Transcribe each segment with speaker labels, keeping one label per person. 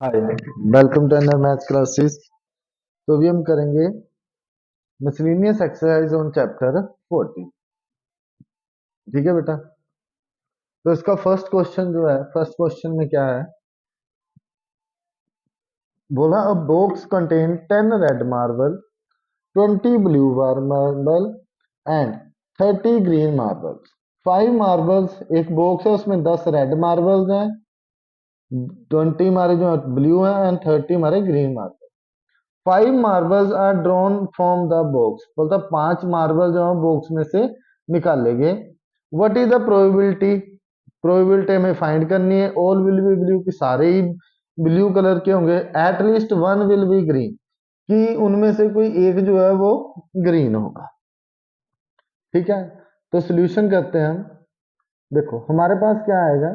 Speaker 1: Hi, welcome to another maths classes. तो अभी हम करेंगे मिसलेनियस एक्सरसाइज ऑन चैप्टर 40। ठीक है बेटा। तो इसका फर्स्ट क्वेश्चन जो है, फर्स्ट क्वेश्चन में क्या है, बोला अ box contain 10 red marble, 20 blue marble and 30 green marbles. 5 marbles, एक बॉक्स है उसमें 10 रेड मार्बल्स हैं, 20 हमारे जो ब्लू हैं एंड 30 हमारे green marble. 5 marbles are drawn from the box, बोलता 5 मार्बल जो है बॉक्स में से निकाले गए। What is the probability, probability हमें फाइंड करनी है। ऑल विल बी ब्लू, की सारे ही ब्लू कलर के होंगे। At least one will be green, कि उनमें से कोई एक जो है वो ग्रीन होगा। ठीक है, तो सोल्यूशन करते हैं हम। देखो हमारे पास क्या आएगा,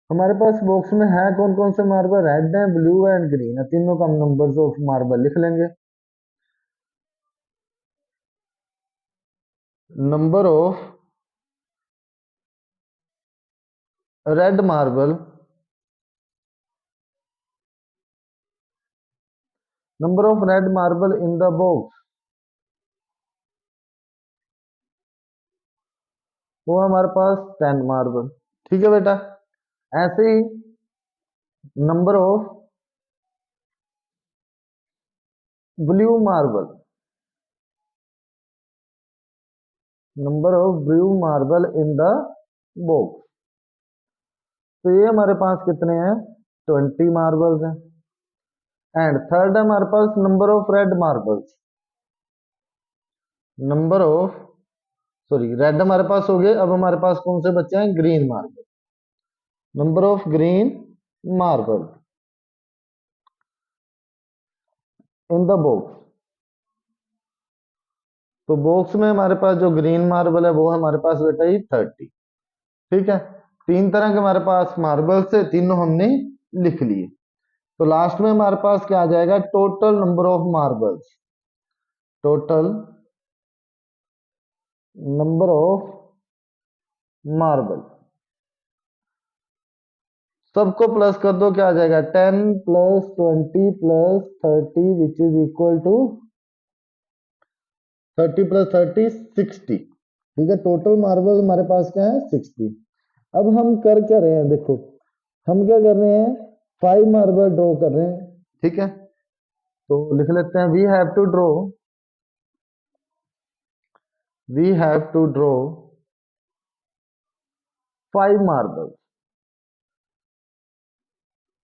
Speaker 1: हमारे पास बॉक्स में है कौन कौन से मार्बल, रेड है, ब्लू है एंड ग्रीन है। तीनों का हम नंबर्स ऑफ मार्बल लिख लेंगे। Number of red marble, number of red marble in the box, वो हमारे पास 10 मार्बल। ठीक है बेटा। ऐसे ही number of blue marble, number of blue marble in the box, तो ये हमारे पास कितने हैं, 20 मार्बल्स हैं। एंड थर्ड है हमारे पास number of red marbles, number of, sorry red हमारे पास हो गए, अब हमारे पास कौन से बच्चे हैं, green marble, number of green marble in the box. तो बॉक्स में हमारे पास जो ग्रीन मार्बल है वो हमारे पास बेटा ही 30। ठीक है, तीन तरह के हमारे पास मार्बल से, तीनों हमने लिख लिए। तो लास्ट में हमारे पास क्या आ जाएगा, total number of marbles, total number of marble, सबको प्लस कर दो, क्या आ जाएगा, 10 plus 20 plus 30 which is equal to 30 plus 30 60। ठीक है, टोटल मार्बल हमारे पास क्या है, 60। अब हम कर क्या रहे हैं, देखो हम क्या कर रहे हैं, 5 मार्बल ड्रॉ कर रहे हैं। ठीक है, तो लिख लेते हैं, we have to draw 5 marble.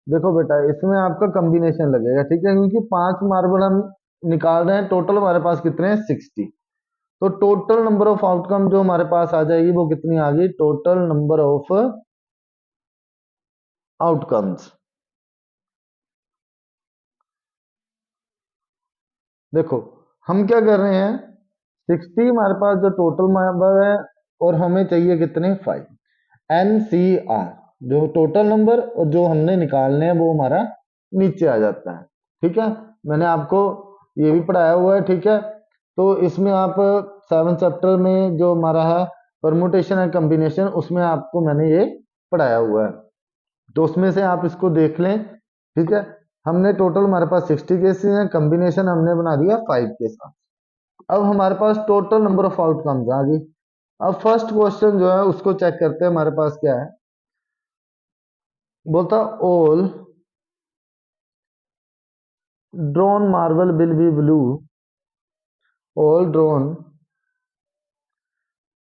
Speaker 1: देखो बेटा इसमें आपका कॉम्बिनेशन लगेगा, ठीक है, क्योंकि 5 मार्बल हम निकाल रहे हैं, टोटल हमारे पास कितने हैं, 60। तो टोटल नंबर ऑफ आउटकम जो हमारे पास आ जाएगी वो कितनी आ गई, टोटल नंबर ऑफ आउटकम्स। देखो हम क्या कर रहे हैं, 60 हमारे पास जो टोटल नंबर है, और हमें चाहिए कितने, 5। NCR, जो टोटल नंबर और जो हमने निकालने हैं वो हमारा नीचे आ जाता है। ठीक है, मैंने आपको ये भी पढ़ाया हुआ है। ठीक है, तो इसमें आप 7 चैप्टर में जो हमारा है परमुटेशन एंड कॉम्बिनेशन, उसमें आपको मैंने ये पढ़ाया हुआ है, तो उसमें से आप इसको देख लें। ठीक है, हमने टोटल हमारे पास 60 केसेस हैं, कॉम्बिनेशन हमने बना दिया 5 के साथ। अब हमारे पास टोटल नंबर ऑफ आउटकम्स आ गई। अब फर्स्ट क्वेश्चन जो है उसको चेक करते हैं, हमारे पास क्या है, बोलता all drone marble will be blue, all drone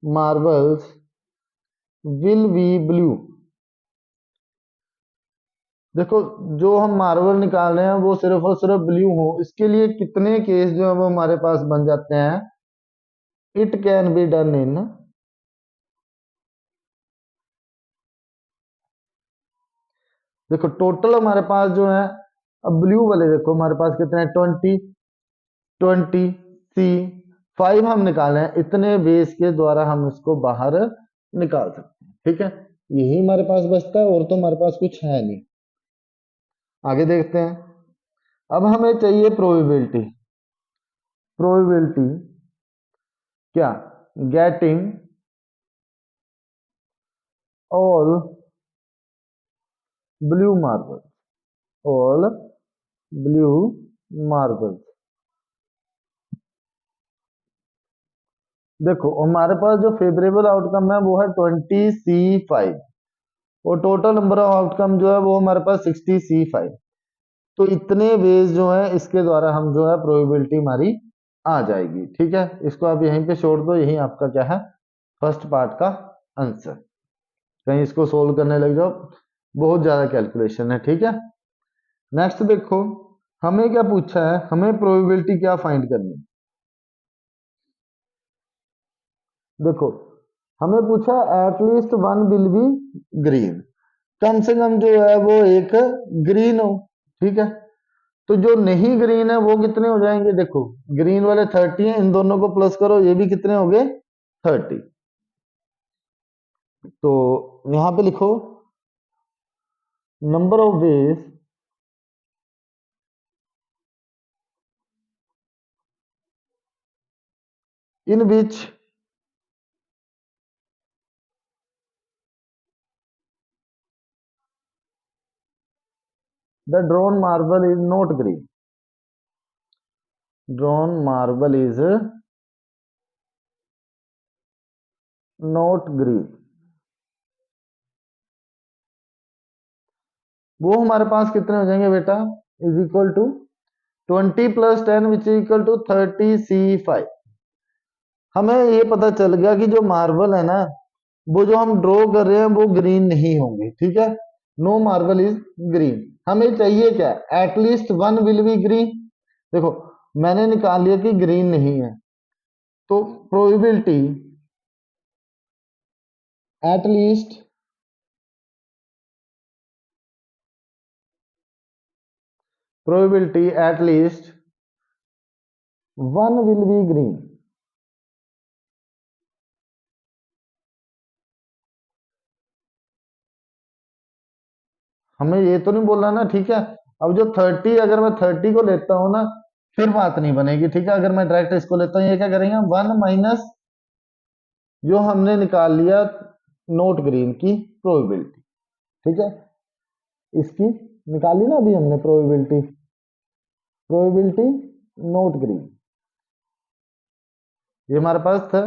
Speaker 1: marbles will be blue. देखो जो हम मार्बल निकाल रहे हैं वो सिर्फ और सिर्फ ब्लू हो, इसके लिए कितने केस जो है वो हमारे पास बन जाते हैं, it can be done in, देखो टोटल हमारे पास जो है, अब ब्लू वाले देखो हमारे पास कितने हैं, 20, 20 सी, 5 हम निकाले हैं, इतने बेस के द्वारा हम इसको बाहर निकाल सकते हैं। ठीक है, यही हमारे पास बचता है, और तो हमारे पास कुछ है नहीं। आगे देखते हैं। अब हमें चाहिए प्रोबेबिलिटी, प्रोबेबिलिटी क्या, getting all blue marble. All blue marbles. देखो हमारे पास जो फेवरेबल आउटकम है वो है 20C5 और टोटल नंबर ऑफ आउटकम जो है वो हमारे पास 60C5। तो इतने वेज जो है इसके द्वारा हम जो है प्रोबेबिलिटी हमारी आ जाएगी। ठीक है, इसको आप यहीं पे छोड़ दो, यही आपका क्या है फर्स्ट पार्ट का आंसर। कहीं इसको सोल्व करने लग जाओ, बहुत ज्यादा कैलकुलेशन है। ठीक है, नेक्स्ट देखो हमें क्या पूछा है, हमें प्रोबेबिलिटी क्या फाइंड करनी है। देखो हमें पूछा at least one will be green, कम से कम जो है वो एक ग्रीन हो। ठीक है, तो जो नहीं ग्रीन है वो कितने हो जाएंगे, देखो ग्रीन वाले 30 है, इन दोनों को प्लस करो, ये भी कितने हो गए 30। तो यहां पे लिखो number of ways in which the drawn marble is not green. Drawn marble is not green, वो हमारे पास कितने हो जाएंगे बेटा, is equal to 20 + 10 which is equal to 30C5। हमें ये पता चल गया कि जो मार्बल है ना वो जो हम ड्रॉ कर रहे हैं वो ग्रीन नहीं होंगे। ठीक है, नो मार्बल इज ग्रीन। हमें चाहिए क्या, at least one will be green. देखो मैंने निकाल लिया कि ग्रीन नहीं है, तो probability at least at least one will be green. हमें ये तो नहीं बोलना ना। ठीक है, अब जो 30, अगर मैं 30 को लेता हूं ना फिर बात नहीं बनेगी। ठीक है, अगर मैं डायरेक्ट इसको लेता हूँ, ये क्या करेंगे, वन माइनस जो हमने निकाल लिया नोट ग्रीन की प्रोबेबिलिटी। ठीक है, इसकी निकाली ना अभी हमने प्रोबेबिलिटी, प्रोबेबिलिटी नोट ग्रीन, ये हमारे पास था,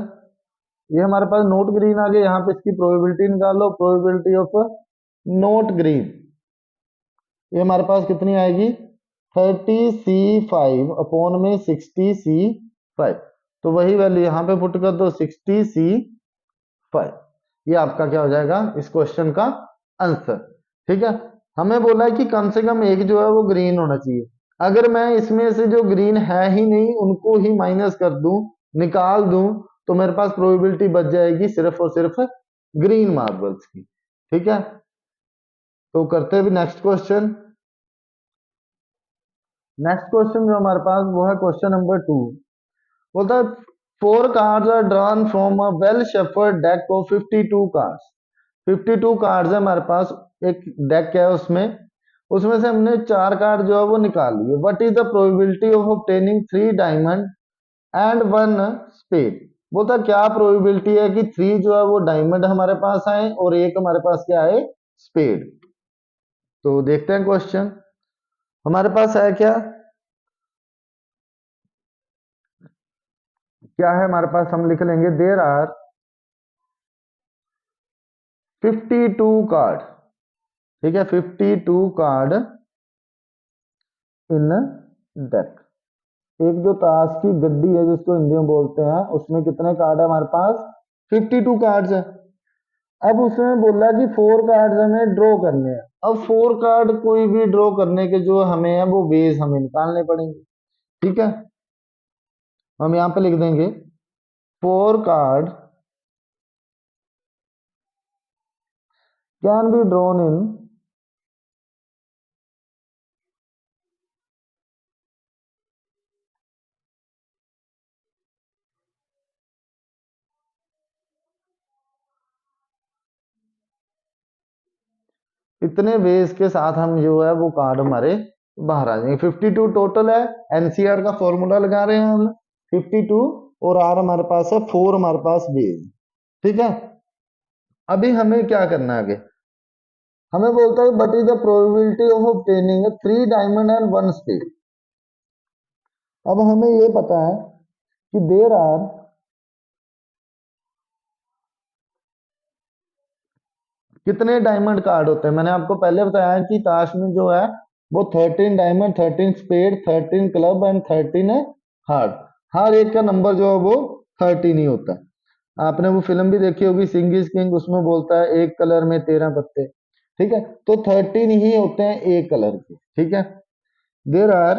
Speaker 1: ये हमारे पास नोट ग्रीन आ गया। यहाँ पे इसकी प्रोबेबिलिटी निकालो, प्रोबेबिलिटी ऑफ नोट ग्रीन, ये हमारे पास कितनी आएगी 30C5 अपॉन में 60C5। तो वही वैल्यू यहाँ पे पुट कर दो 60C5, ये आपका क्या हो जाएगा इस क्वेश्चन का आंसर। ठीक है, हमें बोला है कि कम से कम एक जो है वो ग्रीन होना चाहिए। अगर मैं इसमें से जो ग्रीन है ही नहीं उनको ही माइनस कर दूं, निकाल दूं, तो मेरे पास प्रोबेबिलिटी बच जाएगी सिर्फ और सिर्फ ग्रीन मार्बल्स की। ठीक है, तो करते हैं भी नेक्स्ट क्वेश्चन। नेक्स्ट क्वेश्चन जो हमारे पास वो है क्वेश्चन नंबर 2। बोलता है 4 cards are drawn from a well shuffled deck of 52 cards. 52 cards है हमारे पास, एक डेक है उसमें, उसमें से हमने 4 कार्ड जो है वो निकाल लिए। What is the probability of obtaining 3 diamond and 1 spade. बोलता क्या प्रोबेबिलिटी है कि 3 जो है वो डायमंड हमारे पास आए और एक हमारे पास क्या आए स्पेड। तो देखते हैं क्वेश्चन हमारे पास है क्या, क्या है हमारे पास, हम लिख लेंगे देयर आर 52 कार्ड। ठीक है, 52 कार्ड इन डेक। एक जो ताश की गड्डी है जिसको हिंदी में बोलते हैं उसमें कितने कार्ड है हमारे पास 52 कार्ड्स है। अब उसमें बोला कि 4 कार्ड्स हमें ड्रॉ करने हैं। अब 4 कार्ड कोई भी ड्रॉ करने के जो हमें है वो बेस हमें निकालने पड़ेंगे। ठीक है, हम यहाँ पे लिख देंगे 4 कार्ड कैन बी ड्रॉन इन इतने वेज के साथ हम जो है वो कार्ड हमारे बाहर आ जाएंगे। 52 टोटल है, एनसीआर का फॉर्मूला लगा रहे हैं हम 52 और आर हमारे पास है 4 हमारे पास वेज। ठीक है, अभी हमें क्या करना है आगे, हमें बोलता है but is the probability of obtaining 3 diamond and 1 spade. अब हमें ये पता है कि देर आर कितने डायमंड कार्ड होते हैं। मैंने आपको पहले बताया कि ताश में जो है वो 13 डायमंड, 13 स्पेड, 13 क्लब एंड 13 है हार्ट। हर एक का नंबर जो है वो 13 ही होता है। आपने वो फिल्म भी देखी होगी सिंग इज किंग, उसमें बोलता है एक कलर में 13 पत्ते। ठीक है, तो 13 ही होते हैं एक कलर के। ठीक है, there are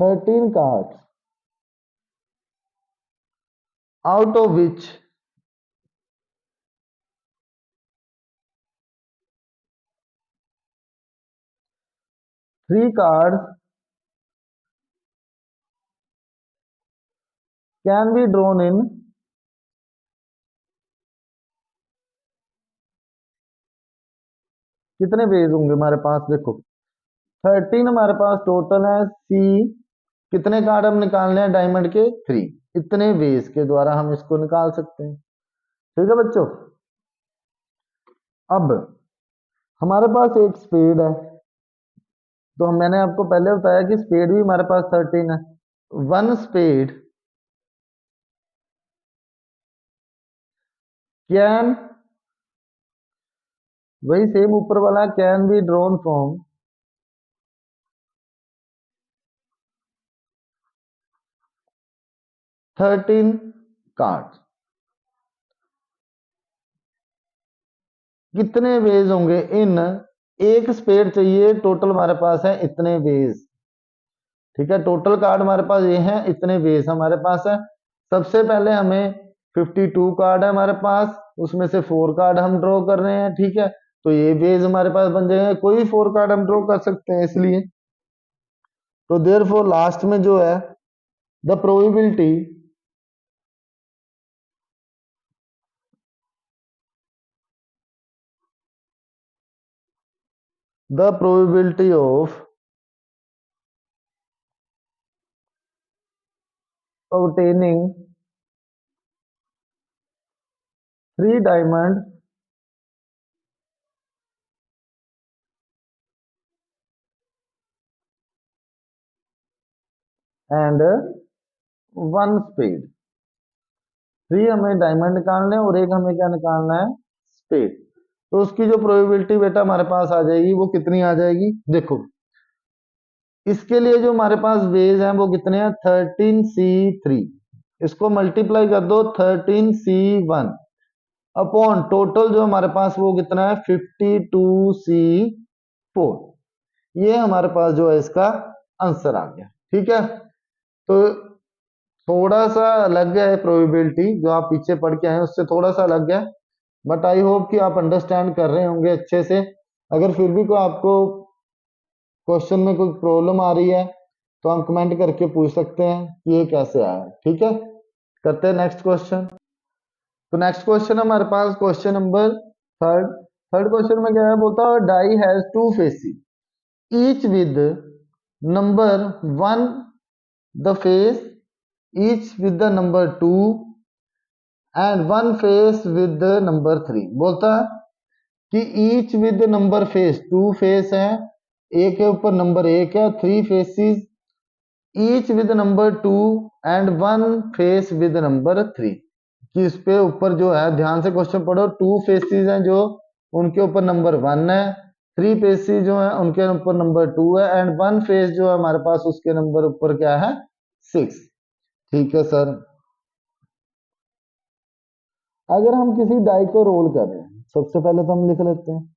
Speaker 1: 13 cards out of which 3 cards can be drawn in. कितने वेज होंगे हमारे पास, देखो 13 हमारे पास टोटल है। सी कितने कार्ड हम निकालने हैं डायमंड के, 3। इतने वेज के द्वारा हम इसको निकाल सकते हैं। ठीक है बच्चों, अब हमारे पास एक स्पेड है, तो मैंने आपको पहले बताया कि स्पेड भी हमारे पास 13 है। 1 स्पेड कैन, वही सेम ऊपर वाला, can be drawn from 13 card. कितने वेज होंगे इन, एक स्पेड चाहिए, टोटल हमारे पास है इतने वेज। ठीक है, टोटल कार्ड हमारे पास ये हैं, इतने वेज हमारे पास है। सबसे पहले हमें 52 कार्ड है हमारे पास, उसमें से 4 कार्ड हम ड्रॉ कर रहे हैं। ठीक है, तो ये वेज हमारे पास बन जाएंगे, कोई 4 कार्ड हम ड्रॉ कर सकते हैं इसलिए। तो देयर फोर लास्ट में जो है the probability of obtaining 3 diamond and 1 spade. 3 हमें डायमंड निकालने हैं और एक हमें क्या निकालना है, स्पेड। तो उसकी जो प्रोबेबिलिटी बेटा हमारे पास आ जाएगी वो कितनी आ जाएगी, देखो इसके लिए जो हमारे पास वेज हैं वो कितने हैं, 13C3। इसको मल्टीप्लाई कर दो 13C1 अपॉन टोटल जो हमारे पास वो कितना है 52C4। ये हमारे पास जो है इसका आंसर आ गया। ठीक है, तो थोड़ा सा अलग है प्रोबेबिलिटी, जो आप पीछे पढ़ के आए हैं उससे थोड़ा सा अलग है, बट आई होप कि आप अंडरस्टैंड कर रहे होंगे अच्छे से। अगर फिर भी कोई आपको क्वेश्चन में कोई प्रॉब्लम आ रही है तो हम कमेंट करके पूछ सकते हैं कि ये कैसे आया है। ठीक है, करते हैं नेक्स्ट क्वेश्चन। तो नेक्स्ट क्वेश्चन हमारे पास question number third. Third question में क्या है, बोलता है die has 2 faces each with number 1 the face, each with the number 2 and 1 face with the number 3। बोलता है कि each with number face, 2 face है, एक के ऊपर नंबर 1 है, 3 faces each with number 2 and 1 face with number 3। कि इस पे ऊपर जो है ध्यान से क्वेश्चन पढ़ो, 2 फेसिस हैं जो उनके ऊपर नंबर 1 है, 3 फेसिस जो है उनके ऊपर नंबर 2 है एंड 1 फेस जो है हमारे पास उसके नंबर ऊपर क्या है, 6। ठीक है सर, अगर हम किसी डाई को रोल कर रहे हैं, सबसे पहले तो हम लिख लेते हैं,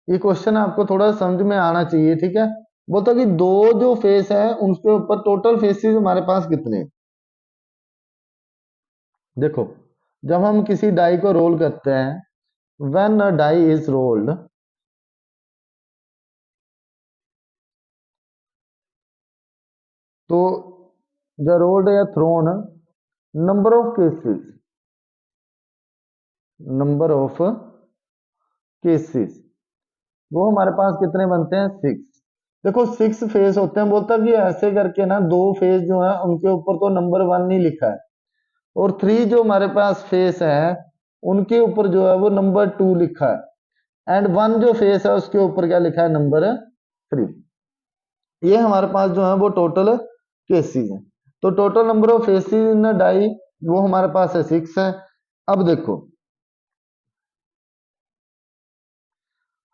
Speaker 1: ये क्वेश्चन आपको थोड़ा समझ में आना चाहिए। ठीक है, बोलता कि दो जो फेस है उनके ऊपर टोटल फेसिस हमारे पास कितने हैं? देखो जब हम किसी डाई को रोल करते हैं, when a die is rolled, तो द रोल्ड या thrown number of cases, number of cases वो हमारे पास कितने बनते हैं, 6। देखो 6 फेस होते हैं, बोलता कि ऐसे करके ना 2 फेस जो है उनके ऊपर तो नंबर 1 नहीं लिखा है, और 3 जो हमारे पास फेस है उनके ऊपर जो है वो नंबर 2 लिखा है, एंड 1 जो फेस है उसके ऊपर क्या लिखा है, नंबर 3। ये हमारे पास जो है वो टोटल केसेस है। तो total number of faces in die वो हमारे पास है 6 है। अब देखो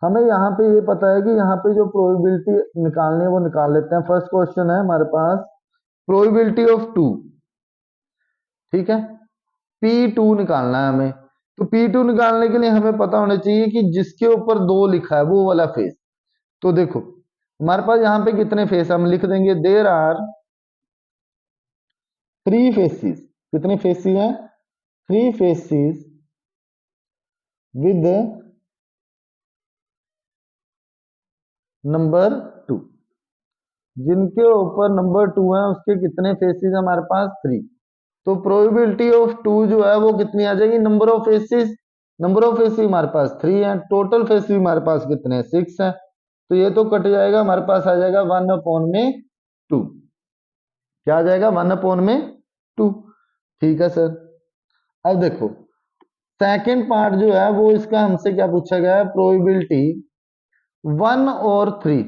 Speaker 1: हमें यहाँ पे ये पता है कि यहाँ पे जो प्रोबेबिलिटी निकालनी है वो निकाल लेते हैं। फर्स्ट क्वेश्चन है हमारे पास प्रोबेबिलिटी ऑफ 2, ठीक है, P2 निकालना है हमें। तो P2 निकालने के लिए हमें पता होना चाहिए कि जिसके ऊपर 2 लिखा है वो वाला फेस। तो देखो हमारे पास यहाँ पे कितने फेस हम लिख देंगे, देयर आर 3 फेसिस। कितने फेसिस हैं, 3 फेसिस विद नंबर 2। जिनके ऊपर नंबर 2 है उसके कितने फेसिस हमारे पास, 3। तो प्रोबेबिलिटी ऑफ 2 जो है वो कितनी आ जाएगी, number of faces, number of faces हमारे पास 3 है, टोटल फेसिस हमारे पास कितने हैं, 6 है। तो ये तो कट जाएगा, हमारे पास आ जाएगा 1/2। क्या आ जाएगा, 1/2। ठीक है सर। अब देखो सेकंड पार्ट जो है वो इसका हमसे क्या पूछा गया है, प्रोबेबिलिटी 1 और 3।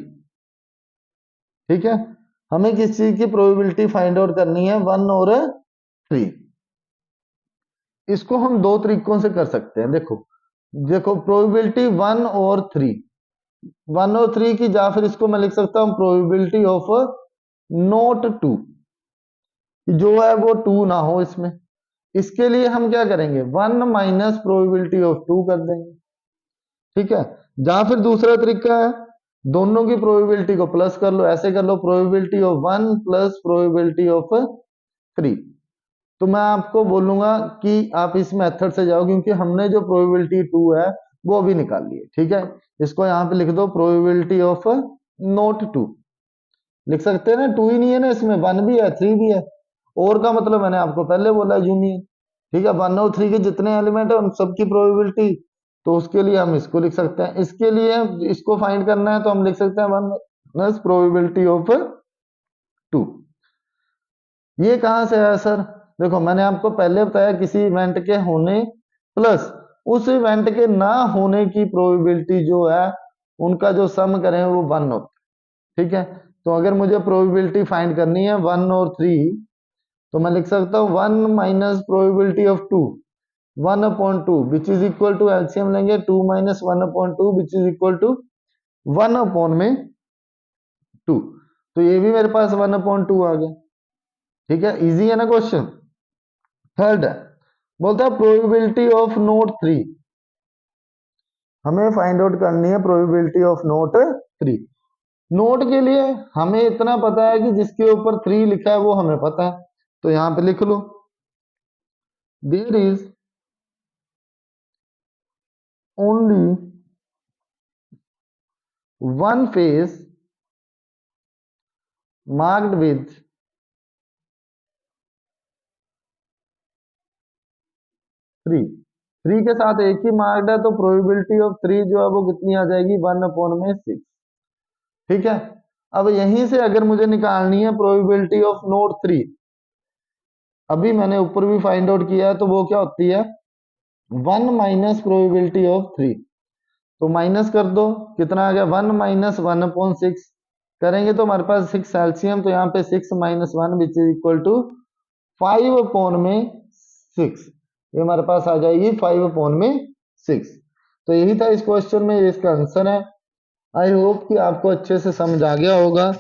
Speaker 1: ठीक है, हमें किस चीज की प्रोबेबिलिटी फाइंड आउट करनी है, 1 और 3। इसको हम दो तरीकों से कर सकते हैं। देखो देखो प्रोबेबिलिटी 1 और 3, 1 और 3 की, या फिर इसको मैं लिख सकता हूं प्रोबेबिलिटी ऑफ नॉट 2, जो है वो 2 ना हो इसमें। इसके लिए हम क्या करेंगे, 1 माइनस प्रोबेबिलिटी ऑफ 2 कर देंगे। ठीक है, या फिर दूसरा तरीका है दोनों की प्रोबेबिलिटी को प्लस कर लो, ऐसे कर लो probability of 1 plus probability of 3। तो मैं आपको बोलूंगा कि आप इस मेथड से जाओ, क्योंकि हमने जो प्रोबेबिलिटी 2 है वो अभी निकाल ली है। ठीक है, इसको यहाँ पे लिख दो प्रोबेबिलिटी ऑफ नॉट 2। लिख सकते हैं ना, 2 ही नहीं है ना इसमें, 1 भी है 3 भी है। और का मतलब मैंने आपको पहले बोला यूनियन। ठीक है, 1 और 3 के जितने एलिमेंट है उन सबकी प्रोबेबिलिटी, तो उसके लिए हम इसको लिख सकते हैं। इसके लिए इसको फाइंड करना है तो हम लिख सकते हैं 1 प्लस प्रोबेबिलिटी ऑफ 2। ये कहां से आया सर, देखो मैंने आपको पहले बताया किसी इवेंट के होने प्लस उस इवेंट के ना होने की प्रोबेबिलिटी जो है उनका जो सम करें वो 1 होता है। ठीक है, तो अगर मुझे प्रोबेबिलिटी फाइंड करनी है 1 और 3, तो मैं लिख सकता हूं 1 minus probability of 2, 1/2 which is equal to, LCM लेंगे 2 minus 1/2 which is equal to 1/2। तो ये भी मेरे पास 1/2 आ गया। ठीक है, इजी है ना क्वेश्चन। थर्ड है, बोलता है प्रोबेबिलिटी ऑफ नोट 3। हमें फाइंड आउट करनी है प्रोबेबिलिटी ऑफ नोट 3। नोट के लिए हमें इतना पता है कि जिसके ऊपर 3 लिखा है वो हमें पता है, तो यहां पे लिख लो there is only one face marked with 3। 3 के साथ एक ही मार्क्ड है, तो प्रोबेबिलिटी ऑफ 3 जो है वो कितनी आ जाएगी, 1/6। ठीक है, अब यहीं से अगर मुझे निकालनी है प्रोबेबिलिटी ऑफ नोट 3, अभी मैंने ऊपर भी फाइंड आउट किया है, तो वो क्या होती है 1 माइनस प्रोबेबिलिटी ऑफ 3। तो माइनस कर दो, कितना आ गया 1 माइनस 1/6। करेंगे तो हमारे पास 6 एलसीएम, तो यहाँ पे 6 minus 1 which is equal to 5/6। ये हमारे पास आ जाएगी 5/6। तो यही था इस क्वेश्चन में, ये इसका आंसर है। आई होप कि आपको अच्छे से समझ आ गया होगा।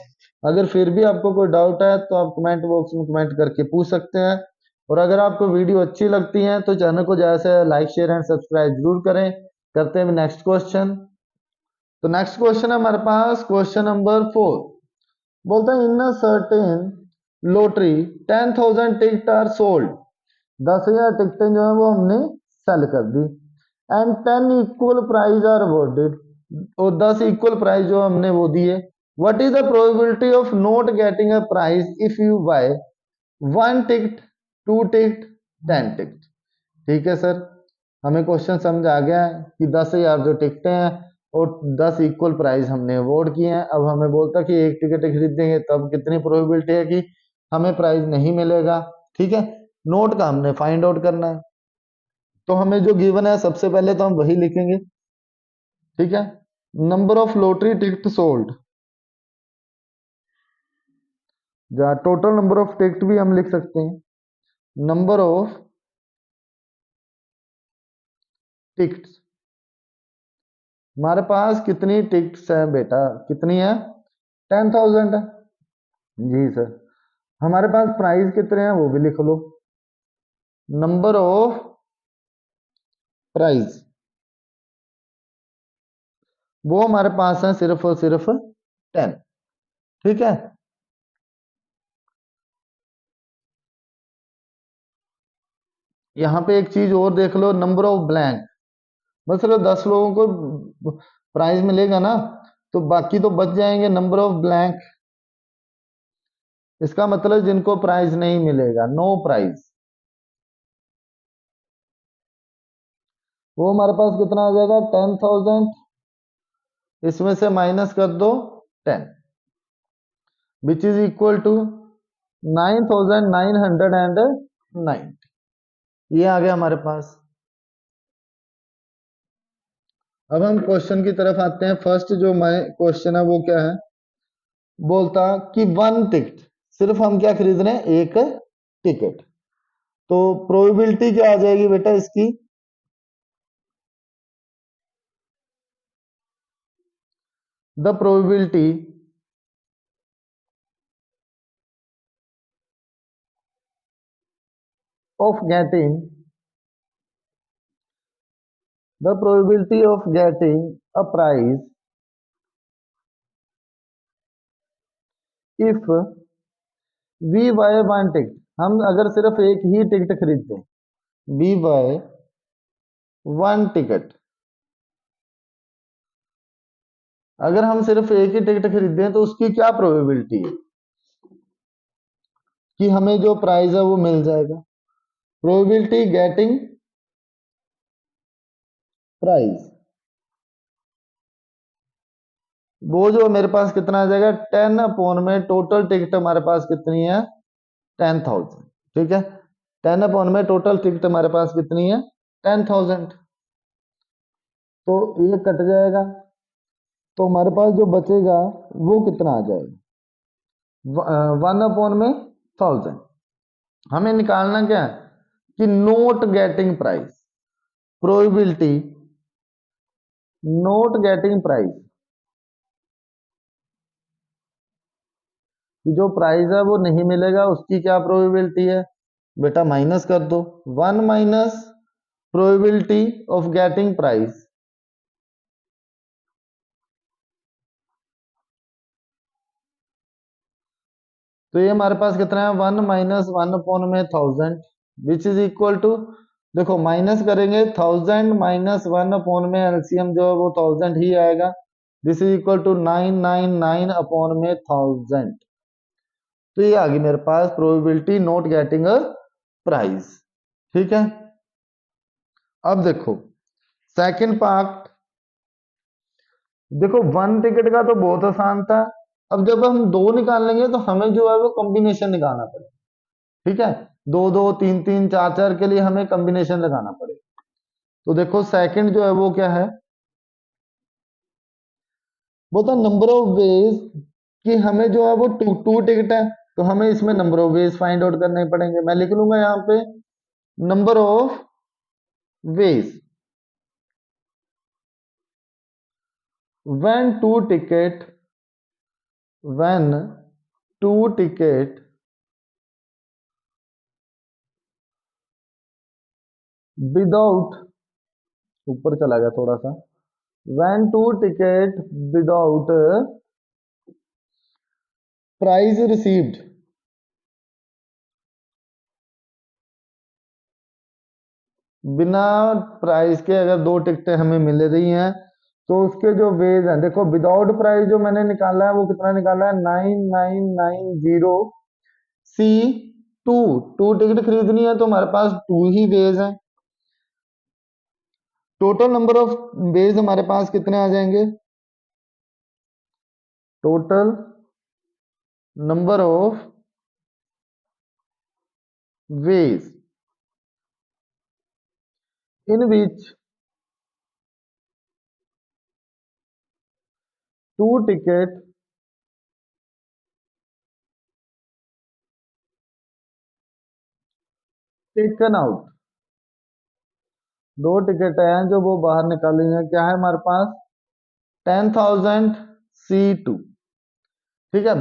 Speaker 1: अगर फिर भी आपको कोई डाउट है तो आप कमेंट बॉक्स में कमेंट करके पूछ सकते हैं। और अगर आपको वीडियो अच्छी लगती है तो चैनल को जैसे लाइक शेयर एंड सब्सक्राइब जरूर करें। करते हैं नेक्स्ट क्वेश्चन। तो नेक्स्ट क्वेश्चन है हमारे पास क्वेश्चन नंबर 4। बोलता है in a certain lottery 10,000 ticket are sold. 10,000 टिकटें जो है वो हमने सेल कर दी, and 10 equal prize are awarded, और 10 इक्वल प्राइज जो हमने वो दिए। What is the probability of not getting a prize if you buy 1 ticket, 2 ticket, 10 ticket. ठीक है सर, हमें क्वेश्चन समझ आ गया है कि 10,000 जो टिकटें हैं और 10 इक्वल प्राइस हमने अवॉर्ड किए हैं। अब हमें बोलता कि एक टिकट खरीदेंगे तब कितनी प्रोबेबिलिटी है कि हमें प्राइज नहीं मिलेगा। ठीक है, नोट का हमने फाइंड आउट करना है। तो हमें जो गिवन है सबसे पहले तो हम वही लिखेंगे, ठीक है। Number of lottery ticket sold, या टोटल नंबर ऑफ टिकट भी हम लिख सकते हैं। नंबर ऑफ टिकट्स, हमारे पास कितनी टिकट्स है बेटा, कितनी है? 10,000 है। जी सर। हमारे पास प्राइस कितने हैं वो भी लिख लो। नंबर ऑफ प्राइस, वो हमारे पास है सिर्फ और सिर्फ 10, ठीक है। यहां पे एक चीज और देख लो, नंबर ऑफ ब्लैंक, बस चलो 10 लोगों को प्राइज मिलेगा ना, तो बाकी तो बच जाएंगे। नंबर ऑफ ब्लैंक, इसका मतलब जिनको प्राइज नहीं मिलेगा, नो प्राइज, वो हमारे पास कितना आ जाएगा? 10,000। इसमें से माइनस कर दो 10, विच इज इक्वल टू 9,990। ये आ गया हमारे पास। अब हम क्वेश्चन की तरफ आते हैं। फर्स्ट जो क्वेश्चन है वो क्या है, बोलता कि वन टिकट, सिर्फ हम क्या खरीद रहे हैं? एक टिकट। तो प्रोबेबिलिटी क्या आ जाएगी बेटा इसकी? The probability of getting, the probability of getting a prize if we buy one ticket, हम अगर सिर्फ एक ही टिकट खरीदते हैं, वी बाय वन टिकट, अगर हम सिर्फ एक ही टिकट खरीदते हैं तो उसकी क्या प्रोबेबिलिटी है कि हमें जो प्राइस है वो मिल जाएगा? प्रोबेबिलिटी गेटिंग प्राइस, वो जो मेरे पास कितना आ जाएगा? 10 अपॉन में टोटल टिकट हमारे पास कितनी है? 10,000, ठीक है। 10 अपॉन में टोटल टिकट हमारे पास कितनी है? 10,000। तो ये कट जाएगा, तो हमारे पास जो बचेगा वो कितना आ जाएगा? 1 अपॉन में 1,000। हमें निकालना क्या है कि note getting price, probability not getting price, कि जो प्राइस है वो नहीं मिलेगा उसकी क्या प्रोबेबिलिटी है बेटा? माइनस कर दो 1 minus probability of getting price, तो ये हमारे पास कितना है? 1 माइनस 1 अपॉन में 1,000, विच इज इक्वल टू, देखो माइनस करेंगे 1,000 माइनस 1 अपॉन में एलसीएम जो है वो 1,000 ही आएगा। This is equal to 999 upon में 1,000। तो ये आ गई मेरे पास probability not getting a price, ठीक है। अब देखो सेकंड पार्ट, देखो वन टिकट का तो बहुत आसान था। अब जब हम दो निकाल लेंगे तो हमें जो है वो कॉम्बिनेशन निकालना पड़ेगा, ठीक है। दो दो तीन तीन चार चार के लिए हमें कॉम्बिनेशन लगाना पड़ेगा। तो देखो सेकंड जो है वो क्या है, वो था नंबर ऑफ वेज, कि हमें जो है वो टू टू टिकट है, तो हमें इसमें number of ways find out करने पड़ेंगे। मैं लिख लूंगा यहाँ पे number of ways when two ticket, when two ticket without, ऊपर चला गया थोड़ा सा, when two ticket without prize received, बिना प्राइस के अगर दो टिकटें हमें मिल रही हैं तो उसके जो वेज हैं, देखो विदाउट प्राइस जो मैंने निकाला है वो कितना निकाला है? 9,990 C, टू टिकट खरीदनी है तो हमारे पास टू ही वेज हैं। टोटल नंबर ऑफ वेज हमारे पास कितने आ जाएंगे? Total number of ways in which two tickets taken out, दो टिकट हैं जो वो बाहर निकाली हैं, क्या है हमारे पास 10,000 C2, ठीक है।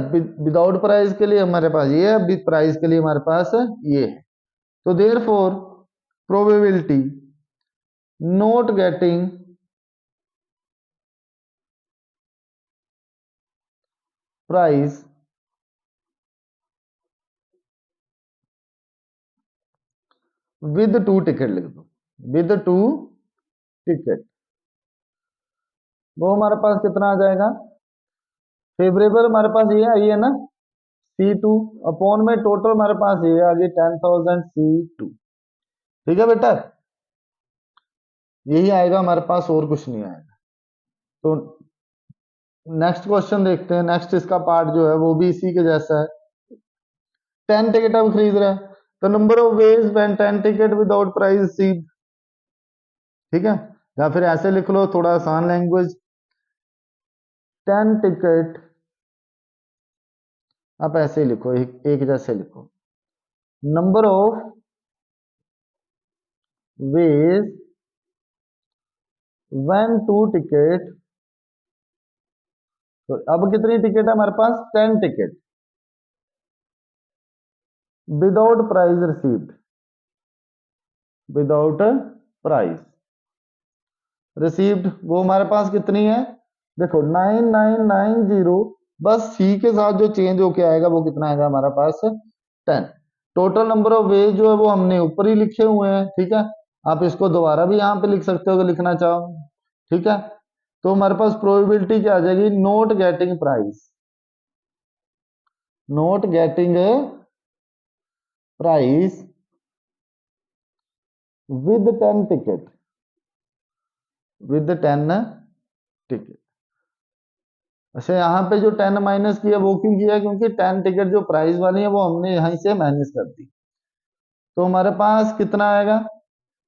Speaker 1: विदाउट प्राइस के लिए हमारे पास ये है, विद प्राइस के लिए हमारे पास ये है। तो therefore probability not getting prize with two ticket लिख दो, विद टू टिकट, वो हमारे पास कितना आ जाएगा, फेवरेबल हमारे पास ये आई है ना C2 अपॉन में टोटल हमारे पास ये आ गई 10,000 C2, ठीक है बेटा, यही आएगा हमारे पास और कुछ नहीं आएगा। तो नेक्स्ट क्वेश्चन देखते हैं। नेक्स्ट इसका पार्ट जो है वो भी इसी के जैसा है। 10 टिकट अब खरीद रहा है, तो number of ways when 10 ticket without price received, ठीक है। या फिर ऐसे लिख लो, थोड़ा आसान लैंग्वेज, 10 टिकट, आप ऐसे ही लिखो, एक जैसे लिखो, number of ways when two ticket, तो अब कितनी टिकट है हमारे पास 10 ticket without price received, without price received वो हमारे पास कितनी है, देखो 9990, बस सी के साथ जो चेंज होके आएगा वो कितना आएगा हमारे पास 10। टोटल नंबर ऑफ वेज जो है वो हमने ऊपर ही लिखे हुए हैं, ठीक है। आप इसको दोबारा भी यहाँ पे लिख सकते हो अगर लिखना चाहो, ठीक है। तो हमारे पास प्रोबेबिलिटी क्या आ जाएगी, note getting price, note getting prize with 10 ticket, with 10 ticket. अच्छा, यहाँ पे जो 10 माइनस किया वो क्यों किया, क्योंकि 10 टिकट जो प्राइस वाली है वो हमने यहीं से माइनस कर दी। तो हमारे पास कितना आएगा,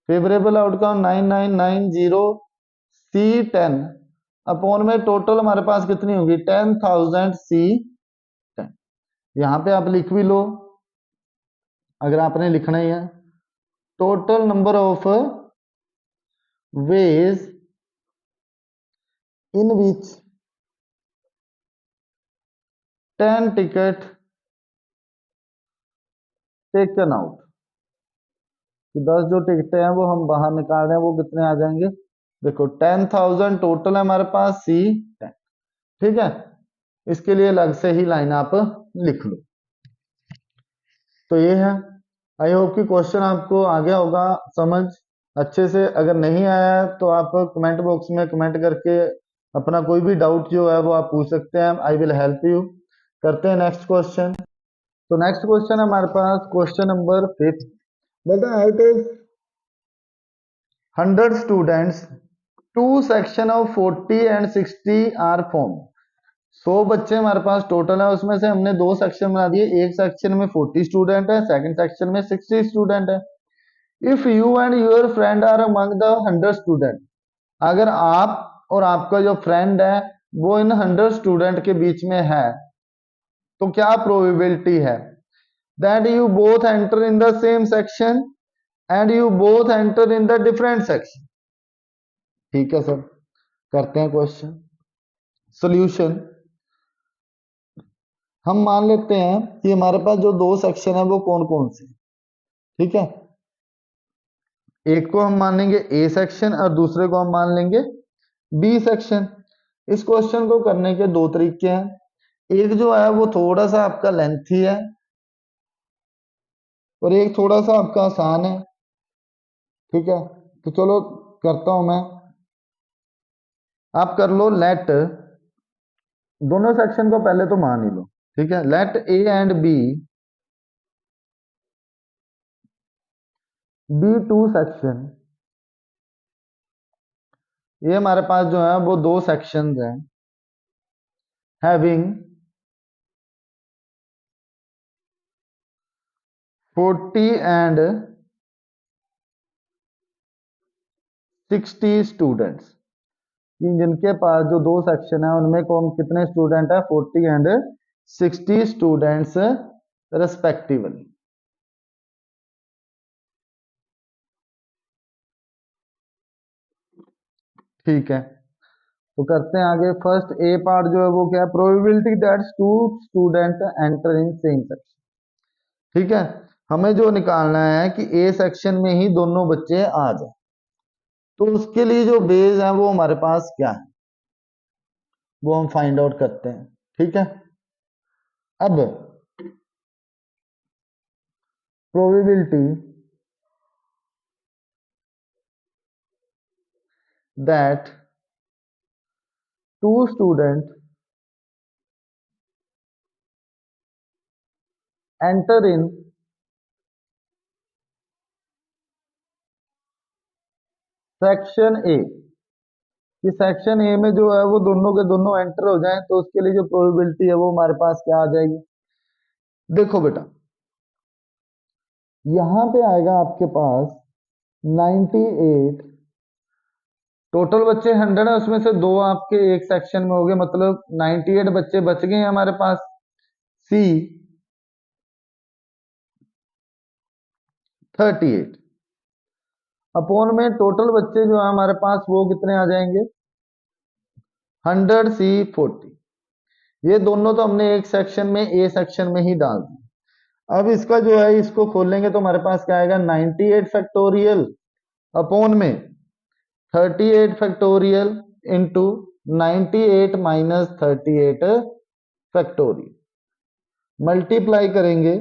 Speaker 1: फेवरेबल आउटकम 9990 C10 अपॉन में टोटल हमारे पास कितनी होगी 10,000 C10। यहाँ पे आप लिख भी लो अगर आपने लिखना ही है, total number of ways in which 10 ticket taken out, 10 जो टिकटें हैं वो हम बाहर निकाल रहे हैं, वो कितने आ जाएंगे, देखो 10,000 टोटल है हमारे पास C10, ठीक है। इसके लिए अलग से ही लाइन आप लिख लो। तो ये है, आई होप कि क्वेश्चन आपको आ गया होगा समझ अच्छे से। अगर नहीं आया है तो आप कमेंट बॉक्स में कमेंट करके अपना कोई भी डाउट जो है वो आप पूछ सकते हैं, आई विल हेल्प यू। करते हैं नेक्स्ट क्वेश्चन। तो नेक्स्ट क्वेश्चन है हमारे पास क्वेश्चन नंबर 5, बोलते हैं it is 100 students, two section of 40 and 60 are form. 100 बच्चे हमारे पास टोटल है, उसमें से हमने दो सेक्शन बना दिए, एक सेक्शन में 40 स्टूडेंट है, सेकंड सेक्शन में 60 स्टूडेंट है। If you and your friend are among the 100 student, अगर आप और आपका जो फ्रेंड है वो इन 100 स्टूडेंट के बीच में है, तो क्या प्रोबेबिलिटी है that you both enter in the same section and you both enter in the different section. ठीक है सर, करते हैं क्वेश्चन सोल्यूशन। हम मान लेते हैं कि हमारे पास जो दो सेक्शन है वो कौन कौन से, ठीक है। एक को हम मान लेंगे ए सेक्शन और दूसरे को हम मान लेंगे बी सेक्शन। इस क्वेश्चन को करने के दो तरीके हैं, एक जो है वो थोड़ा सा आपका लेंथी है और एक थोड़ा सा आपका आसान है, ठीक है। तो चलो करता हूं मैं, आप कर लो। लेट, दोनों सेक्शन को पहले तो मान ही लो, ठीक है। Let A and B be two section, ये हमारे पास जो है वो दो सेक्शंस हैं हैविंग 40 एंड 60 स्टूडेंट्स, जिनके पास जो दो सेक्शन है उनमें कौन कितने स्टूडेंट है, 40 एंड 60 स्टूडेंट्स रेस्पेक्टिवली। ठीक है, तो करते हैं आगे। फर्स्ट ए पार्ट जो है वो क्या है, probability that two student enter in same section. ठीक है, हमें जो निकालना है कि ए सेक्शन में ही दोनों बच्चे आ जाए, तो उसके लिए जो बेस है वो हमारे पास क्या है, वो हम फाइंड आउट करते हैं। ठीक है, अब probability that two student enter in section A, कि सेक्शन ए में जो है वो दोनों के दोनों एंटर हो जाएं, तो उसके लिए जो प्रोबेबिलिटी है वो हमारे पास क्या आ जाएगी। देखो बेटा, यहां पे आएगा आपके पास 98, टोटल बच्चे 100 है, उसमें से दो आपके एक सेक्शन में हो गए, मतलब 98 बच्चे बच गए हैं हमारे पास। सी 38 अपॉन में टोटल बच्चे जो है हमारे पास वो कितने आ जाएंगे, 100 सी 40। ये दोनों तो हमने एक सेक्शन में ए सेक्शन में ही डाल दिया। अब इसका जो है इसको खोलेंगे तो हमारे पास क्या आएगा, 98 फैक्टोरियल अपॉन में 38 factorial into 98 minus 38 factorial, multiply करेंगे।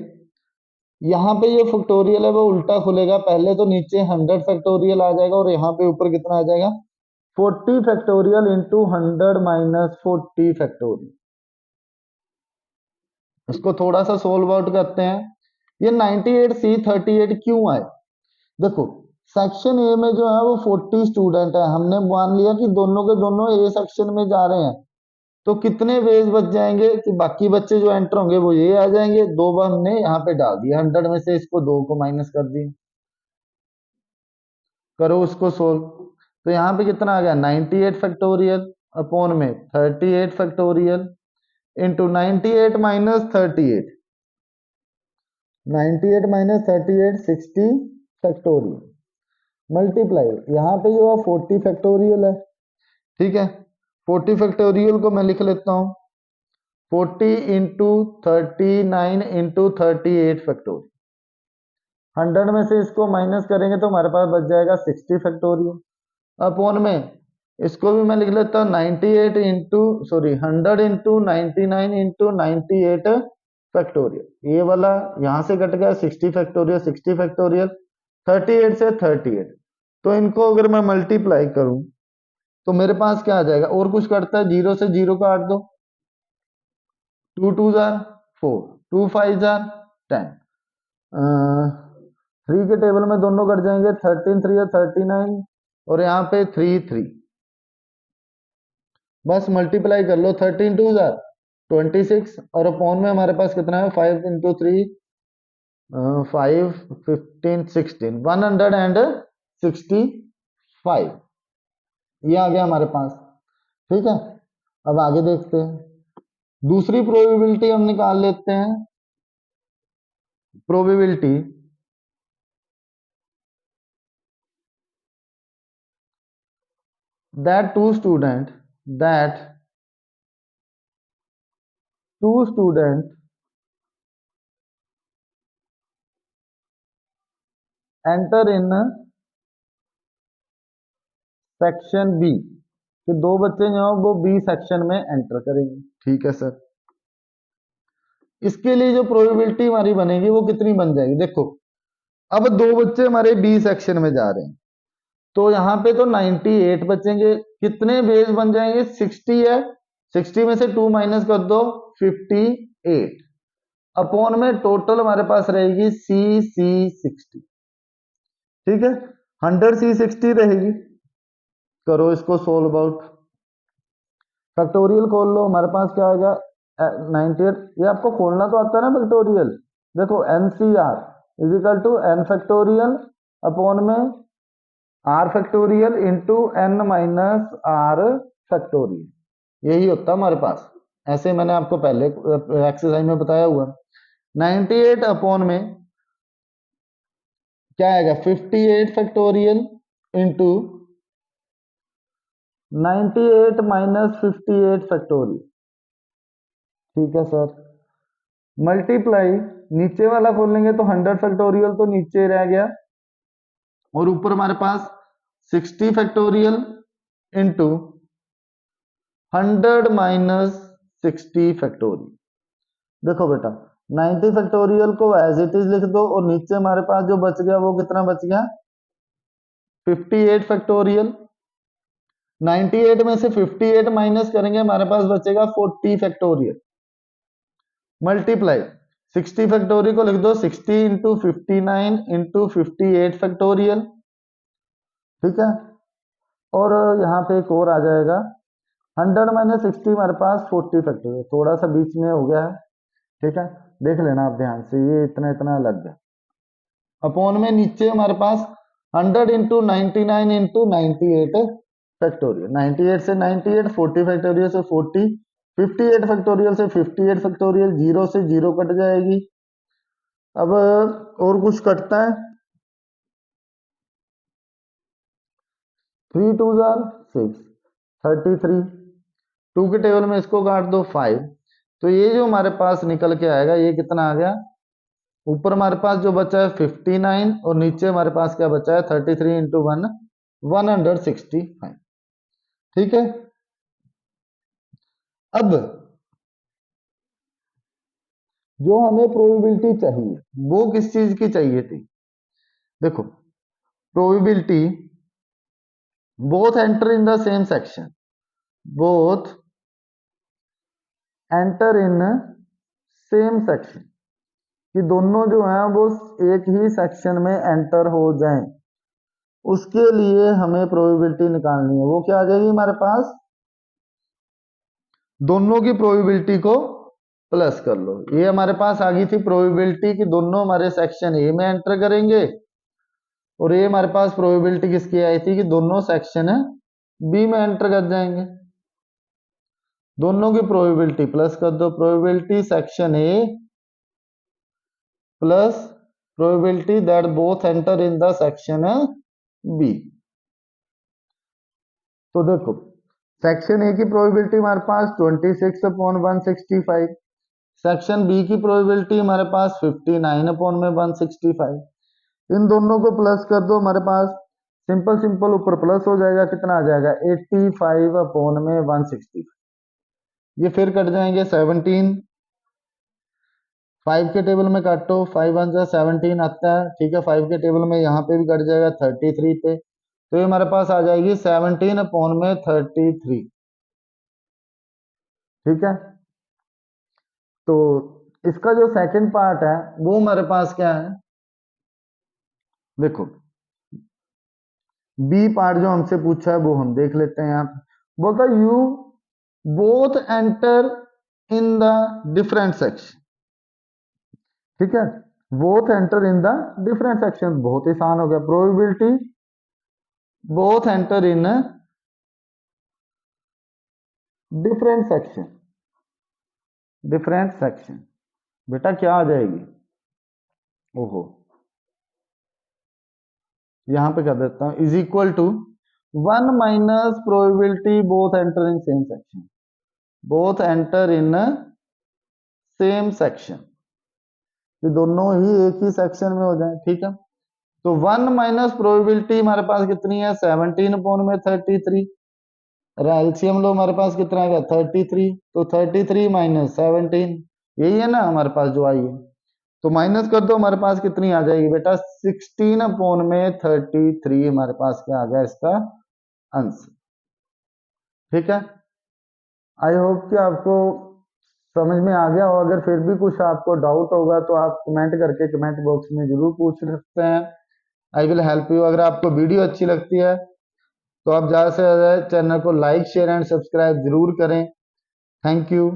Speaker 1: यहाँ पे ये फैक्टोरियल है वो उल्टा खुलेगा, पहले तो नीचे 100 फैक्टोरियल आ जाएगा और यहाँ पे ऊपर कितना आ जाएगा, 40 फैक्टोरियल इंटू 100 माइनस 40 फैक्टोरियल। इसको थोड़ा सा सोल्व आउट करते हैं। ये 98 सी 38 क्यों आए, देखो सेक्शन ए में जो है वो 40 स्टूडेंट है, हमने मान लिया कि दोनों के दोनों ए सेक्शन में जा रहे हैं, तो कितने वेज बच जाएंगे कि बाकी बच्चे जो एंटर होंगे वो ये आ जाएंगे, दो बार हमने यहाँ पे डाल दिया, 100 में से इसको दो को माइनस कर दिया। करो उसको सोल्व, तो यहाँ पे कितना आ गया, 98 फैक्टोरियल अपॉन में 38 factorial into 98 minus 38, 98 minus 38 60 factorial multiply, यहाँ पे जो है 40 फैक्टोरियल है। ठीक है, 40 फैक्टोरियल को मैं लिख लेता हूँ 40 इंटू 39 इंटू 38 फैक्टोरियल, 100 में से इसको माइनस करेंगे तो हमारे पास बच जाएगा 60 फैक्टोरियल अपॉन में इसको भी मैं लिख लेता हूँ 98 into sorry 100 into 99 into 98 factorial, ये वाला यहाँ से कट गया 60 फैक्टोरियल, 60 फैक्टोरियल 38 से 38, तो इनको अगर मैं मल्टीप्लाई करूं तो मेरे पास क्या आ जाएगा, और कुछ करता है, जीरो से जीरो काट दो, 2 2 जार 4, 2 5 जार 10, 3 के टेबल में दोनों कट जाएंगे, 13 3 या 39 और यहाँ पे 3 3, बस मल्टीप्लाई कर लो, 13 2 जार 26 और अपॉन में हमारे पास कितना है 5 इंटू 3 5 15 16 165, ये आ गया हमारे पास। ठीक है, अब आगे देखते हैं, दूसरी प्रोबेबिलिटी हम निकाल लेते हैं, probability that two student enter in section B, कि दो बच्चे जो हैं वो बी सेक्शन में एंटर करेंगे। ठीक है सर, इसके लिए जो प्रोबेबिलिटी हमारी बनेगी वो कितनी बन जाएगी, देखो अब दो बच्चे हमारे बी सेक्शन में जा रहे हैं, तो यहाँ पे तो 98 बचेंगे, कितने बेस बन जाएंगे, 60 है, 60 में से 2 माइनस कर दो 58 अपॉन में टोटल हमारे पास रहेगी सी सी 60। ठीक है, 100 सी 60 रहेगी, करो इसको सोल्व आउट, फैक्टोरियल खोल लो, हमारे पास क्या आएगा 98, ये आपको खोलना तो आता है ना फैक्टोरियल, देखो nCr is equal to n factorial upon में r factorial into n minus r factorial. यही होता है हमारे पास। ऐसे मैंने आपको पहले एक्सरसाइज में बताया हुआ। 98 अपॉन में क्या आएगा 58 फैक्टोरियल इंटू 98 माइनस 58 फैक्टोरियल। ठीक है सर। मल्टीप्लाई नीचे वाला खोलेंगे तो 100 फैक्टोरियल तो नीचे रह गया और ऊपर हमारे पास 60 फैक्टोरियल इंटू 100 माइनस 60 फैक्टोरियल। देखो बेटा 90 फैक्टोरियल को एज इट इज लिख दो और नीचे हमारे पास जो बच गया वो कितना बच गया 58 फैक्टोरियल। 98 में से 58 माइनस करेंगे हमारे पास बचेगा 40 फैक्टोरियल। मल्टीप्लाई 60 फैक्टोरियल को लिख दो 60 इंटू 59 इंटू 58 फैक्टोरियल। ठीक है। और यहाँ पे एक और आ जाएगा 100 माइनस 60 हमारे पास 40 फैक्टोरियल। थोड़ा सा बीच में हो गया है। ठीक है, देख लेना आप ध्यान से, ये इतना इतना लग गया। अपॉन में नीचे हमारे पास 100 इंटू 99 इंटू 98 फैक्टोरियल। 98 से 98, 40 फैक्टोरियल से 40, 58 फैक्टोरियल से 58 फैक्टोरियल, 0 से 0 कट जाएगी। अब और कुछ कटता है 3 2 जार 6 33। 2 के टेबल में इसको काट दो 5। तो ये जो हमारे पास निकल के आएगा ये कितना आ गया, ऊपर हमारे पास जो बचा है 59 और नीचे हमारे पास क्या बचा है 33 इंटू 1 165। ठीक है। अब जो हमें प्रोबेबिलिटी चाहिए वो किस चीज की चाहिए थी। देखो probability both enter in the same section, both enter in same section, कि दोनों जो हैं वो एक ही सेक्शन में एंटर हो जाएं। उसके लिए हमें प्रोबेबिलिटी निकालनी है। वो क्या आ जाएगी हमारे पास, दोनों की प्रोबेबिलिटी को प्लस कर लो। ये हमारे पास आ गई थी प्रोबेबिलिटी कि दोनों हमारे सेक्शन ए में एंटर करेंगे और ये हमारे पास प्रोबेबिलिटी किसकी आई थी कि दोनों सेक्शन बी में एंटर कर जाएंगे। दोनों की प्रोबेबिलिटी प्लस कर दो, probability section A plus probability that both enter in the section B. तो देखो सेक्शन ए की प्रोबेबिलिटी हमारे पास 26 अपॉन 165, सेक्शन बी की प्रोबेबिलिटी हमारे पास 59 अपॉन में 165। इन दोनों को प्लस कर दो, हमारे पास सिंपल सिंपल ऊपर प्लस हो जाएगा, कितना आ जाएगा 85 अपॉन में 165। ये फिर कट जाएंगे 17, 5 के टेबल में काटो, 5 1 जा 17 आता है। ठीक है, 5 के टेबल में यहाँ पे भी कट जाएगा 33 पे, तो ये हमारे पास आ जाएगी 17 अपॉन में 33। ठीक है, तो इसका जो सेकंड पार्ट है वो हमारे पास क्या है, देखो बी पार्ट जो हमसे पूछा है वो हम देख लेते हैं। यहाँ बोलता है you both enter in the different section. ठीक है, both enter in the different section, बहुत ही आसान हो गया। Probability both enter in different section, different section बेटा क्या आ जाएगी, ओहो यहां पे कर देता हूं, is equal to 1 minus probability both enter in same section, both enter in same section, ये दोनों ही एक ही सेक्शन में हो जाए। ठीक है, तो 1 माइनस प्रोबेबिलिटी हमारे पास कितनी है 17 अपॉन में 33, एलसीएम लो हमारे पास कितना आएगा 33, तो 33 माइनस 17 यही है ना हमारे पास जो आई है, तो माइनस कर दो, हमारे पास कितनी आ जाएगी बेटा 16 अपॉन में 33 हमारे पास क्या आ गया इसका आंसर। ठीक है, आई होप कि आपको समझ में आ गया हो। अगर फिर भी कुछ आपको डाउट होगा तो आप कमेंट करके कमेंट बॉक्स में जरूर पूछ सकते हैं, आई विल हेल्प यू। अगर आपको वीडियो अच्छी लगती है तो आप ज़्यादा से ज़्यादा चैनल को लाइक शेयर एंड सब्सक्राइब जरूर करें। Thank you.